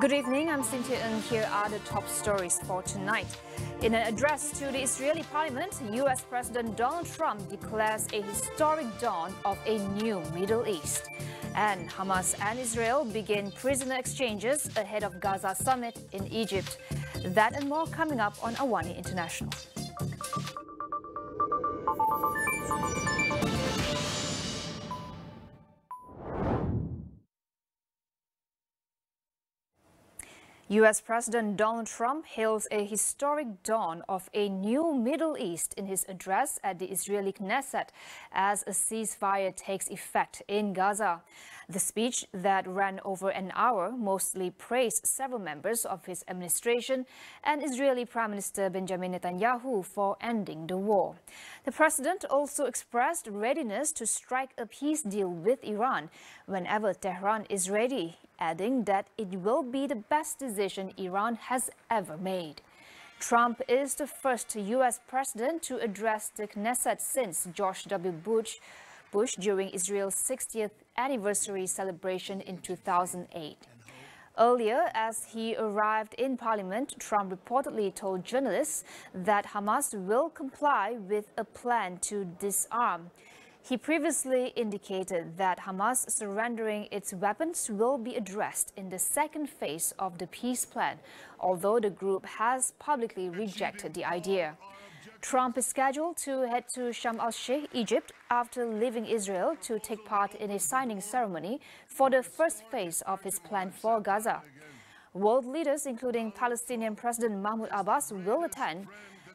Good evening, I'm Cynthia Ng. Here are the top stories for tonight. In an address to the Israeli parliament, U.S. President Donald Trump declares a historic dawn of a new Middle East. And Hamas and Israel begin prisoner exchanges ahead of Gaza summit in Egypt. That and more coming up on AWANI International. U.S. President Donald Trump hails a historic dawn of a new Middle East in his address at the Israeli Knesset as a ceasefire takes effect in Gaza. The speech that ran over an hour mostly praised several members of his administration and Israeli Prime Minister Benjamin Netanyahu for ending the war. The president also expressed readiness to strike a peace deal with Iran whenever Tehran is ready, adding that it will be the best decision Iran has ever made. Trump is the first U.S. president to address the Knesset since George W. Bush during Israel's 60th anniversary celebration in 2008. Earlier, as he arrived in parliament, Trump reportedly told journalists that Hamas will comply with a plan to disarm. He previously indicated that Hamas surrendering its weapons will be addressed in the second phase of the peace plan, although the group has publicly rejected the idea. Trump is scheduled to head to Sharm el-Sheikh, Egypt, after leaving Israel to take part in a signing ceremony for the first phase of his plan for Gaza. World leaders, including Palestinian President Mahmoud Abbas, will attend.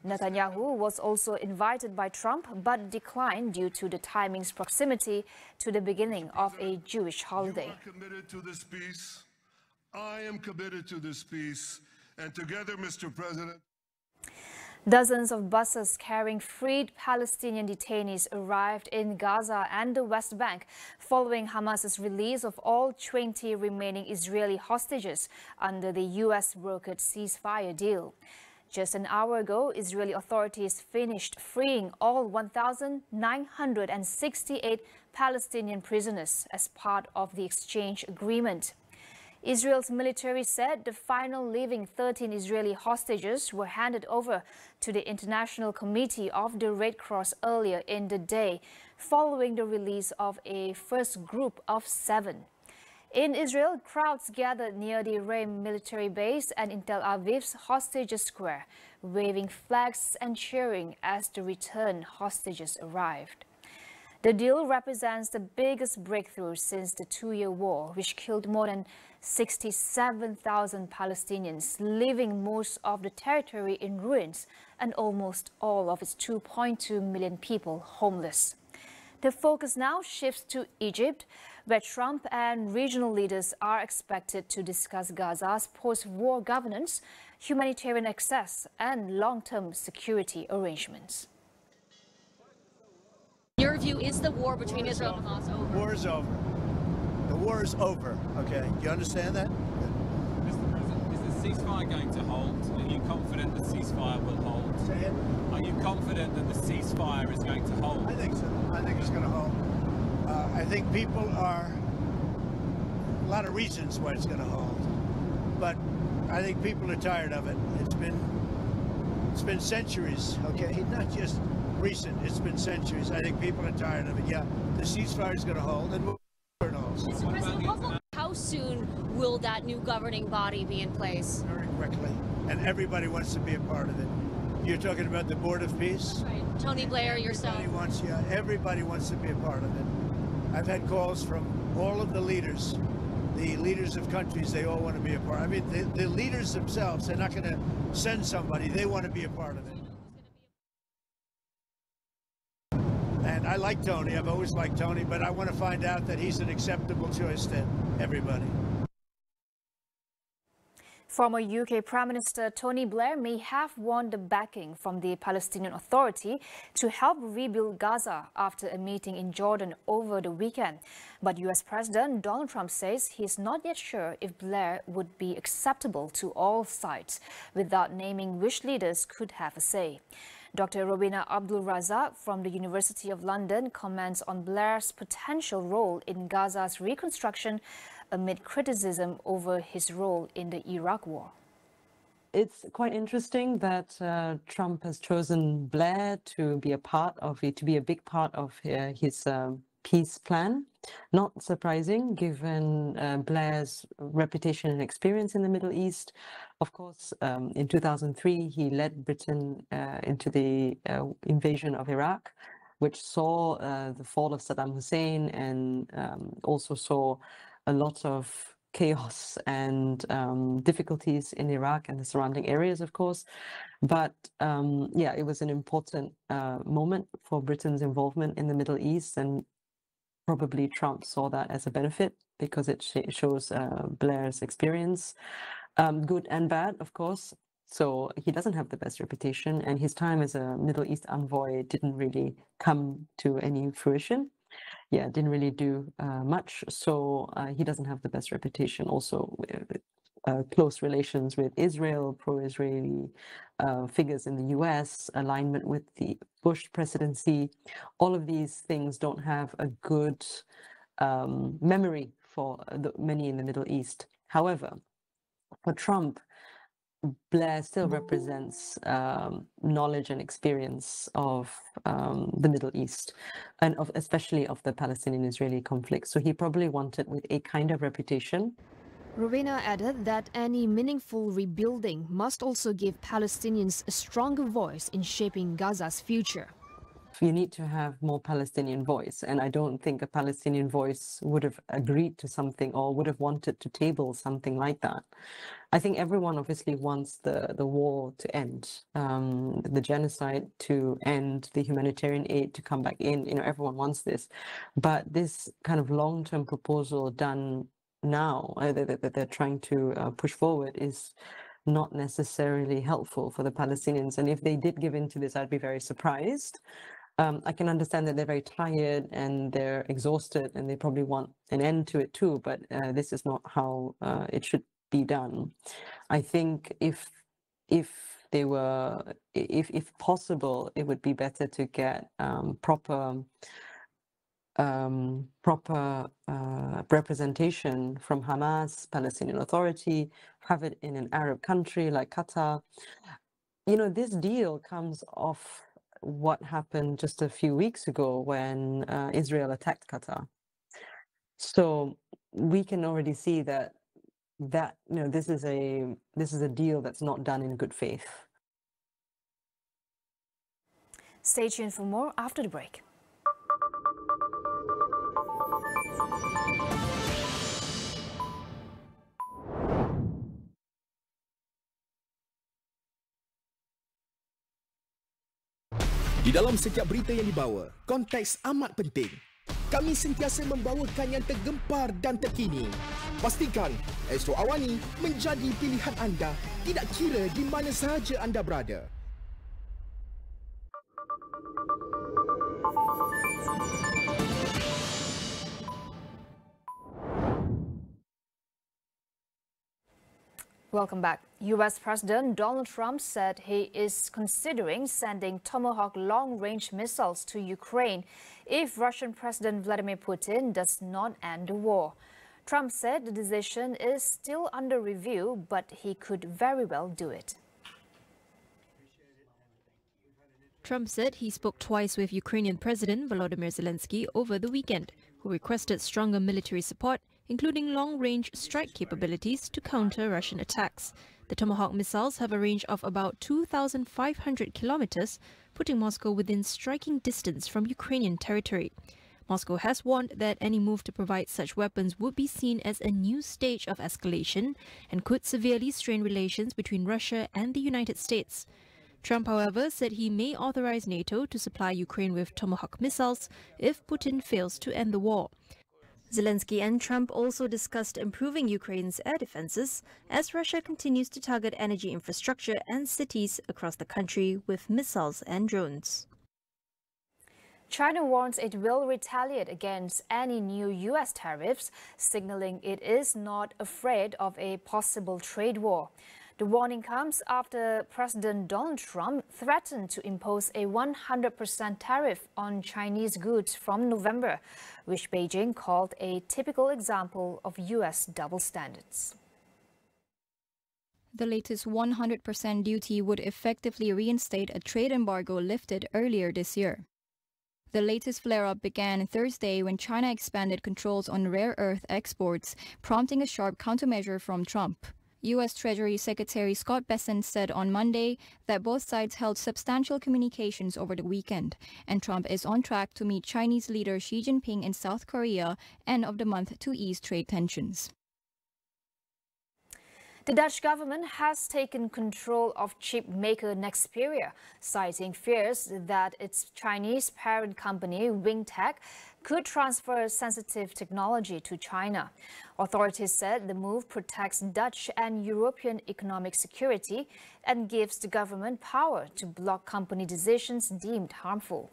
Netanyahu was also invited by Trump but declined due to the timing's proximity to the beginning of a Jewish holiday. You are committed to this peace. I am committed to this peace. And together, Mr. President. Dozens of buses carrying freed Palestinian detainees arrived in Gaza and the West Bank following Hamas's release of all 20 remaining Israeli hostages under the U.S. brokered ceasefire deal. Just an hour ago, Israeli authorities finished freeing all 1,968 Palestinian prisoners as part of the exchange agreement. Israel's military said the final living 13 Israeli hostages were handed over to the International Committee of the Red Cross earlier in the day, following the release of a first group of 7. In Israel, crowds gathered near the Reim military base and in Tel Aviv's Hostages Square, waving flags and cheering as the returned hostages arrived. The deal represents the biggest breakthrough since the 2-year war, which killed more than 67,000 Palestinians, leaving most of the territory in ruins and almost all of its 2.2 million people homeless. The focus now shifts to Egypt, where Trump and regional leaders are expected to discuss Gaza's post-war governance, humanitarian access, and long-term security arrangements. In your view, is the war between Israel and Hamas over? The war is over. The war is over, okay? Do you understand that? Mr. President, is the ceasefire going to hold? Are you confident the ceasefire will hold? Say it. Are you confident that the ceasefire is going to hold? I think so. I think it's going to hold. I think people are... a lot of reasons why it's going to hold. But I think people are tired of it. It's been centuries, okay? Not just recent, it's been centuries. I think people are tired of it. Yeah, the ceasefire is going to hold, and we'll Mr. President, how soon will that new governing body be in place? very quickly, and everybody wants to be a part of it. You're talking about the Board of Peace? Right. Tony Blair, yourself. Everybody wants to be a part of it. I've had calls from all of the leaders of countries. They all want to be a part. I mean, the leaders themselves, they're not going to send somebody. They want to be a part of it. And I like Tony. I've always liked Tony, but I want to find out that he's an acceptable choice to everybody. Former UK Prime Minister Tony Blair may have won the backing from the Palestinian Authority to help rebuild Gaza after a meeting in Jordan over the weekend. But US President Donald Trump says he's not yet sure if Blair would be acceptable to all sides, without naming which leaders could have a say. Dr. Robina Abdul-Razak from the University of London comments on Blair's potential role in Gaza's reconstruction amid criticism over his role in the Iraq war. It's quite interesting that Trump has chosen Blair to be a part of it, to be a big part of his peace plan. Not surprising, given Blair's reputation and experience in the Middle East. Of course, in 2003, he led Britain into the invasion of Iraq, which saw the fall of Saddam Hussein and also saw a lot of chaos and difficulties in Iraq and the surrounding areas, of course. But yeah, it was an important moment for Britain's involvement in the Middle East, and probably Trump saw that as a benefit because it shows Blair's experience, good and bad, of course. So he doesn't have the best reputation, and his time as a Middle East envoy didn't really come to any fruition. Yeah, didn't really do much. So he doesn't have the best reputation. Also, close relations with Israel, pro-Israeli figures in the US, alignment with the Bush presidency. All of these things don't have a good memory for many in the Middle East. However, for Trump, Blair still represents knowledge and experience of the Middle East, and especially of the Palestinian-Israeli conflict. So he probably wanted with a kind of reputation. Rowena added that any meaningful rebuilding must also give Palestinians a stronger voice in shaping Gaza's future. You need to have more Palestinian voice, and I don't think a Palestinian voice would have agreed to something or would have wanted to table something like that. I think everyone obviously wants the war to end, the genocide to end, the humanitarian aid to come back in. You know, everyone wants this, but this kind of long-term proposal done now that they're trying to push forward is not necessarily helpful for the Palestinians. And if they did give in to this, I'd be very surprised. I can understand that they're very tired and they're exhausted and they probably want an end to it too, but this is not how it should be done. I think if possible, it would be better to get proper representation from Hamas, Palestinian Authority, have it in an Arab country like Qatar. You know, this deal comes off what happened just a few weeks ago when Israel attacked Qatar. So we can already see that you know, this is a deal that's not done in good faith. Stay tuned for more after the break. Di dalam setiap berita yang dibawa, konteks amat penting. Kami sentiasa membawakan yang tergempar dan terkini. Pastikan Astro AWANI menjadi pilihan anda, tidak kira di mana sahaja anda berada. Welcome back. US President Donald Trump said he is considering sending Tomahawk long-range missiles to Ukraine if Russian President Vladimir Putin does not end the war. Trump said the decision is still under review, but he could very well do it. Trump said he spoke twice with Ukrainian President Volodymyr Zelensky over the weekend, who requested stronger military support, including long-range strike capabilities to counter Russian attacks. The Tomahawk missiles have a range of about 2,500 kilometers, putting Moscow within striking distance from Ukrainian territory. Moscow has warned that any move to provide such weapons would be seen as a new stage of escalation and could severely strain relations between Russia and the United States. Trump, however, said he may authorize NATO to supply Ukraine with Tomahawk missiles if Putin fails to end the war. Zelensky and Trump also discussed improving Ukraine's air defenses as Russia continues to target energy infrastructure and cities across the country with missiles and drones. China warns it will retaliate against any new U.S. tariffs, signaling it is not afraid of a possible trade war. The warning comes after President Donald Trump threatened to impose a 100% tariff on Chinese goods from November, which Beijing called a typical example of U.S. double standards. The latest 100% duty would effectively reinstate a trade embargo lifted earlier this year. The latest flare-up began Thursday when China expanded controls on rare earth exports, prompting a sharp countermeasure from Trump. U.S. Treasury Secretary Scott Bessent said on Monday that both sides held substantial communications over the weekend, and Trump is on track to meet Chinese leader Xi Jinping in South Korea end of the month to ease trade tensions. The Dutch government has taken control of chip maker Nexperia, citing fears that its Chinese parent company, Wingtech, could transfer sensitive technology to China. Authorities said the move protects Dutch and European economic security and gives the government power to block company decisions deemed harmful.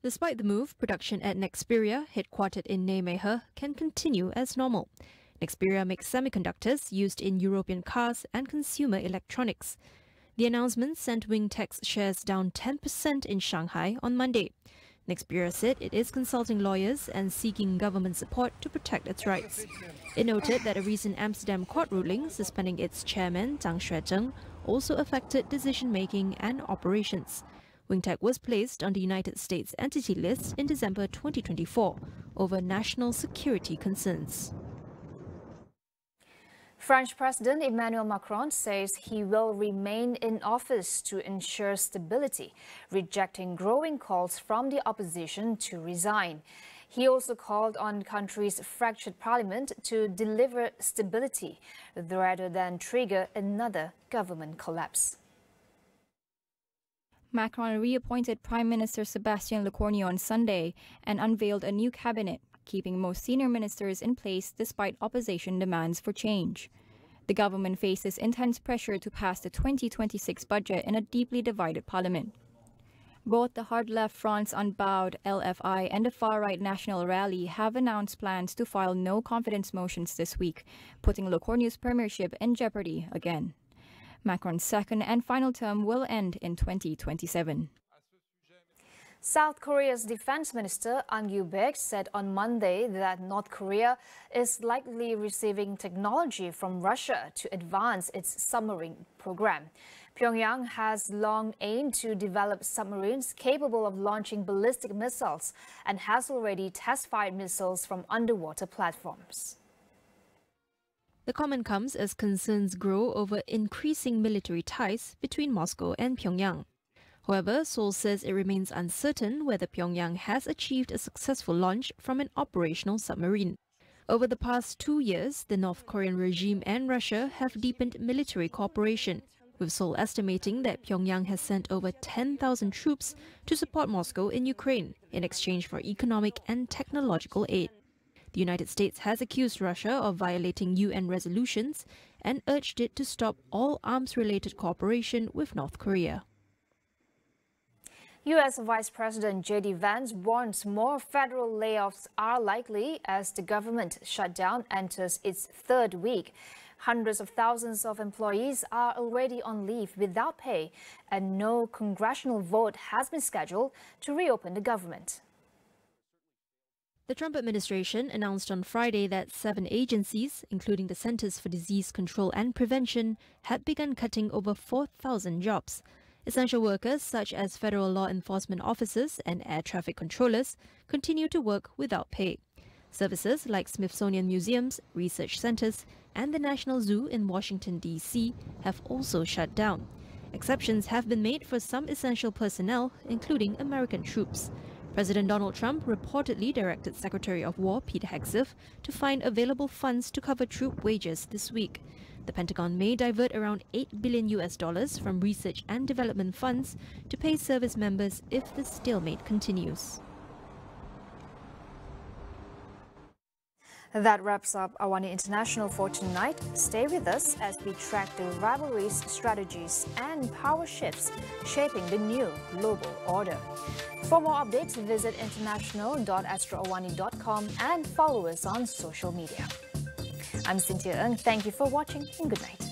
Despite the move, production at Nexperia, headquartered in Nijmegen, can continue as normal. Nexperia makes semiconductors used in European cars and consumer electronics. The announcement sent Wingtech's shares down 10% in Shanghai on Monday. Nexperia said it is consulting lawyers and seeking government support to protect its rights. It noted that a recent Amsterdam court ruling suspending its chairman, Zhang Xuezheng, also affected decision-making and operations. Wingtech was placed on the United States Entity List in December 2024 over national security concerns. French President Emmanuel Macron says he will remain in office to ensure stability, rejecting growing calls from the opposition to resign. He also called on the country's fractured parliament to deliver stability rather than trigger another government collapse. Macron reappointed Prime Minister Sébastien Lecornu on Sunday and unveiled a new cabinet, keeping most senior ministers in place despite opposition demands for change. The government faces intense pressure to pass the 2026 budget in a deeply divided parliament. Both the hard-left France Unbowed (LFI) and the far-right National Rally have announced plans to file no-confidence motions this week, putting Lecornu's premiership in jeopardy again. Macron's second and final term will end in 2027. South Korea's defense minister Ang Yu-baek said on Monday that North Korea is likely receiving technology from Russia to advance its submarine program. Pyongyang has long aimed to develop submarines capable of launching ballistic missiles and has already test-fired missiles from underwater platforms. The comment comes as concerns grow over increasing military ties between Moscow and Pyongyang. However, Seoul says it remains uncertain whether Pyongyang has achieved a successful launch from an operational submarine. Over the past 2 years, the North Korean regime and Russia have deepened military cooperation, with Seoul estimating that Pyongyang has sent over 10,000 troops to support Moscow in Ukraine in exchange for economic and technological aid. The United States has accused Russia of violating UN resolutions and urged it to stop all arms-related cooperation with North Korea. U.S. Vice President J.D. Vance warns more federal layoffs are likely as the government shutdown enters its third week. Hundreds of thousands of employees are already on leave without pay, and no congressional vote has been scheduled to reopen the government. The Trump administration announced on Friday that 7 agencies, including the Centers for Disease Control and Prevention, had begun cutting over 4,000 jobs. Essential workers such as federal law enforcement officers and air traffic controllers continue to work without pay. Services like Smithsonian Museums, research centers, and the National Zoo in Washington, D.C. have also shut down. Exceptions have been made for some essential personnel, including American troops. President Donald Trump reportedly directed Secretary of War Pete Hegseth to find available funds to cover troop wages this week. The Pentagon may divert around $8 billion from research and development funds to pay service members if the stalemate continues. That wraps up AWANI International for tonight. Stay with us as we track the rivalries, strategies, and power shifts shaping the new global order. For more updates, visit international.astroawani.com and follow us on social media. I'm Cynthia Ng. Thank you for watching and good night.